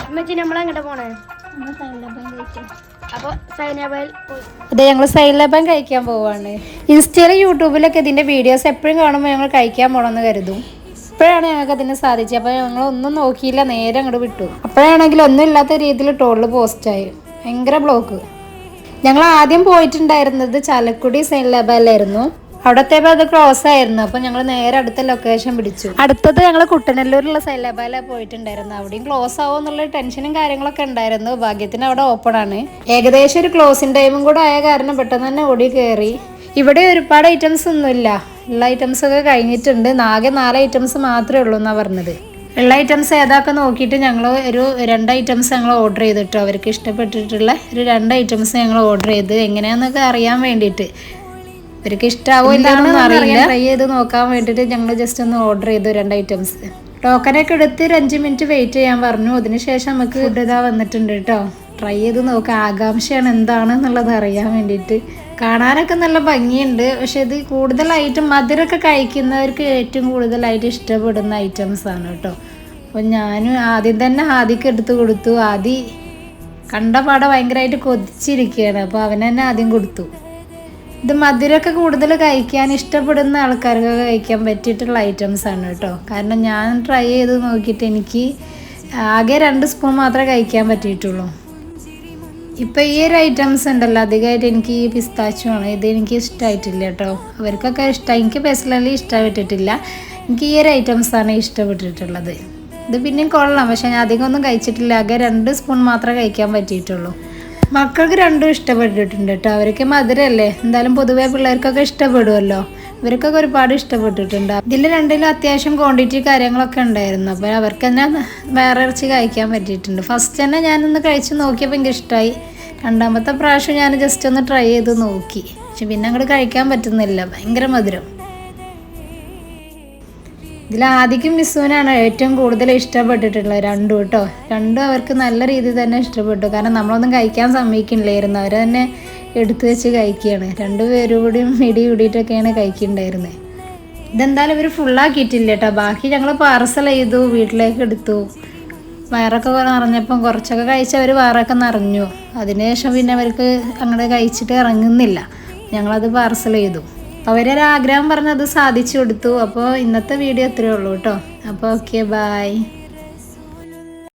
അമ്മച്ചി നമ്മളെങ്ങോട്ടാ പോണേ? അപ്പോൾ അതെ, ഞങ്ങൾ സൈലബൻ കഴിക്കാൻ പോവാണ്. ഇൻസ്റ്റയിലും യൂട്യൂബിലൊക്കെ ഇതിൻ്റെ വീഡിയോസ് എപ്പോഴും കാണുമ്പോൾ ഞങ്ങൾ കഴിക്കാൻ പോകണമെന്ന് കരുതും. ഇപ്പോഴാണ് ഞങ്ങൾക്ക് അതിന് സാധിച്ചത്. അപ്പോൾ ഞങ്ങളൊന്നും നോക്കിയില്ല, നേരെ അങ്ങോട്ട് വിട്ടു. അപ്പോഴാണെങ്കിൽ ഒന്നും ഇല്ലാത്ത രീതിയിൽ ടോളിൽ പോസ്റ്റായി, ഭയങ്കര ബ്ലോക്ക്. ഞങ്ങൾ ആദ്യം പോയിട്ടുണ്ടായിരുന്നത് ചാലക്കുടി സൈലബയിലായിരുന്നു. അവിടത്തേപ്പോൾ അത് ക്ലോസ് ആയിരുന്നു. അപ്പോൾ ഞങ്ങൾ നേരെ അടുത്ത ലൊക്കേഷൻ പിടിച്ചു. അടുത്തത് ഞങ്ങൾ കുട്ടനല്ലൂരിലുള്ള സൈലബയിലാണ് പോയിട്ടുണ്ടായിരുന്നു. അവിടെയും ക്ലോസ് ആവുമോ എന്നുള്ള ടെൻഷനും കാര്യങ്ങളൊക്കെ ഉണ്ടായിരുന്നു. ഭാഗ്യത്തിന് അവിടെ ഓപ്പൺ ആണ്. ഏകദേശം ഒരു ക്ലോസിംഗ് ടൈമും കൂടെ ആയ കാരണം പെട്ടെന്ന് തന്നെ ഓടി കയറി. ഇവിടെ ഒരുപാട് ഐറ്റംസ് ഒന്നുമില്ല, ഉള്ള ഐറ്റംസ് ഒക്കെ കഴിഞ്ഞിട്ടുണ്ട്. ആകെ 4 ഐറ്റംസ് മാത്രമേ ഉള്ളൂ എന്നാണ് പറഞ്ഞത്. ഉള്ള ഐറ്റംസ് ഏതാക്കെ നോക്കിയിട്ട് ഞങ്ങൾ ഒരു 2 ഐറ്റംസ് ഞങ്ങൾ ഓർഡർ ചെയ്തിട്ടോ. അവർക്ക് ഇഷ്ടപ്പെട്ടിട്ടുള്ള ഒരു 2 ഐറ്റംസ് ഞങ്ങൾ ഓർഡർ ചെയ്ത് എങ്ങനെയാണെന്നൊക്കെ അറിയാൻ വേണ്ടിയിട്ട്. അവർക്ക് ഇഷ്ടമാവോ ഇല്ലാന്നൊന്നും അറിയില്ല. ട്രൈ ചെയ്ത് നോക്കാൻ വേണ്ടിയിട്ട് ഞങ്ങൾ ജസ്റ്റ് ഒന്ന് ഓർഡർ ചെയ്തു 2 ഐറ്റംസ്. ടോക്കനൊക്കെ എടുത്ത് ഒരു 5 മിനിറ്റ് വെയിറ്റ് ചെയ്യാൻ പറഞ്ഞു. അതിനുശേഷം നമുക്ക് ഫുഡ് ഇതാ വന്നിട്ടുണ്ട് കേട്ടോ. ട്രൈ ചെയ്ത് നോക്കാം. ആകാംക്ഷയാണ് എന്താണെന്നുള്ളത് അറിയാൻ വേണ്ടിയിട്ട്. കാണാനൊക്കെ നല്ല ഭംഗിയുണ്ട്. പക്ഷെ ഇത് കൂടുതലായിട്ടും മധുരമൊക്കെ കഴിക്കുന്നവർക്ക് ഏറ്റവും കൂടുതലായിട്ട് ഇഷ്ടപ്പെടുന്ന ഐറ്റംസാണ് കേട്ടോ. അപ്പോൾ ഞാൻ ആദ്യം തന്നെ ആദ്യമൊക്കെ എടുത്ത് കൊടുത്തു. ആദ്യം കണ്ട പാടെ ഭയങ്കരമായിട്ട് കൊതിച്ചിരിക്കുകയാണ്. അപ്പോൾ അവൻ തന്നെ ആദ്യം കൊടുത്തു. ഇത് മധുരമൊക്കെ കൂടുതൽ കഴിക്കാൻ ഇഷ്ടപ്പെടുന്ന ആൾക്കാർക്കൊക്കെ കഴിക്കാൻ പറ്റിയിട്ടുള്ള ഐറ്റംസാണ് കേട്ടോ. കാരണം ഞാൻ ട്രൈ ചെയ്ത് നോക്കിയിട്ട് എനിക്ക് ആകെ 2 സ്പൂൺ മാത്രമേ കഴിക്കാൻ പറ്റിയിട്ടുള്ളൂ. ഇപ്പോൾ ഈ ഒരു ഐറ്റംസ് ഉണ്ടല്ലോ, അധികമായിട്ട് എനിക്ക് ഈ പിസ്താച്ചു ആണ്. ഇത് എനിക്ക് ഇഷ്ടമായിട്ടില്ല കേട്ടോ. അവർക്കൊക്കെ ഇഷ്ടമായി, എനിക്ക് പേഴ്സണലി ഇഷ്ടപ്പെട്ടിട്ടില്ല. എനിക്ക് ഈ ഒരു ഐറ്റംസാണ് ഇഷ്ടപ്പെട്ടിട്ടുള്ളത്. ഇത് പിന്നെയും കൊള്ളാം, പക്ഷേ ഞാൻ അധികം ഒന്നും കഴിച്ചിട്ടില്ല. ആകെ 2 സ്പൂൺ മാത്രമേ കഴിക്കാൻ പറ്റിയിട്ടുള്ളൂ. മക്കൾക്ക് 2ഉം ഇഷ്ടപ്പെട്ടിട്ടുണ്ട് കേട്ടോ. അവർക്ക് മധുരമല്ലേ, എന്തായാലും പൊതുവേ പിള്ളേർക്കൊക്കെ ഇഷ്ടപ്പെടുമല്ലോ. ഇവർക്കൊക്കെ ഒരുപാട് ഇഷ്ടപ്പെട്ടിട്ടുണ്ട്. ഇതിൽ 2ലും അത്യാവശ്യം ക്വാണ്ടിറ്റി കാര്യങ്ങളൊക്കെ ഉണ്ടായിരുന്നു. അപ്പോൾ അവർക്ക് തന്നെ വേറെ ഇറച്ചി കഴിക്കാൻ പറ്റിയിട്ടുണ്ട്. ഫസ്റ്റ് തന്നെ ഞാനൊന്ന് കഴിച്ച് നോക്കിയപ്പോൾ എനിക്ക് ഇഷ്ടമായി. 2ാമത്തെ പ്രാവശ്യം ഞാൻ ജസ്റ്റ് ഒന്ന് ട്രൈ ചെയ്ത് നോക്കി. പക്ഷെ പിന്നെ അങ്ങോട്ട് കഴിക്കാൻ പറ്റുന്നില്ല, ഭയങ്കര മധുരം. ഇതിൽ ആദിക്കും മിസ്സുവിനാണ് ഏറ്റവും കൂടുതൽ ഇഷ്ടപ്പെട്ടിട്ടുള്ളത് 2 കേട്ടോ. 2 അവർക്ക് നല്ല രീതിയിൽ തന്നെ ഇഷ്ടപ്പെട്ടു. കാരണം നമ്മളൊന്നും കഴിക്കാൻ സമ്മതിക്കുന്നില്ലായിരുന്നു. അവർ തന്നെ എടുത്തു വെച്ച് കഴിക്കുകയാണ്. 2 പേരും കൂടിയും ഇടി കൂടിയിട്ടൊക്കെയാണ് കഴിക്കുന്നുണ്ടായിരുന്നത്. ഇതെന്തായാലും ഇവർ ഫുള്ളാക്കിയിട്ടില്ല കേട്ടോ. ബാക്കി ഞങ്ങൾ പാർസൽ ചെയ്തു, വീട്ടിലേക്ക് എടുത്തു. വയറൊക്കെ നിറഞ്ഞപ്പം കുറച്ചൊക്കെ കഴിച്ചവർ വയറൊക്കെ നിറഞ്ഞു. അതിനുശേഷം പിന്നെ അവർക്ക് അങ്ങോട്ട് കഴിച്ചിട്ട് ഇറങ്ങുന്നില്ല. ഞങ്ങളത് പാർസൽ ചെയ്തു. അവരൊരാഗ്രഹം പറഞ്ഞത് സാധിച്ചു കൊടുത്തു. അപ്പോൾ ഇന്നത്തെ വീഡിയോ ഇത്രയേ ഉള്ളൂ കേട്ടോ. അപ്പോൾ ഓക്കെ, ബൈ.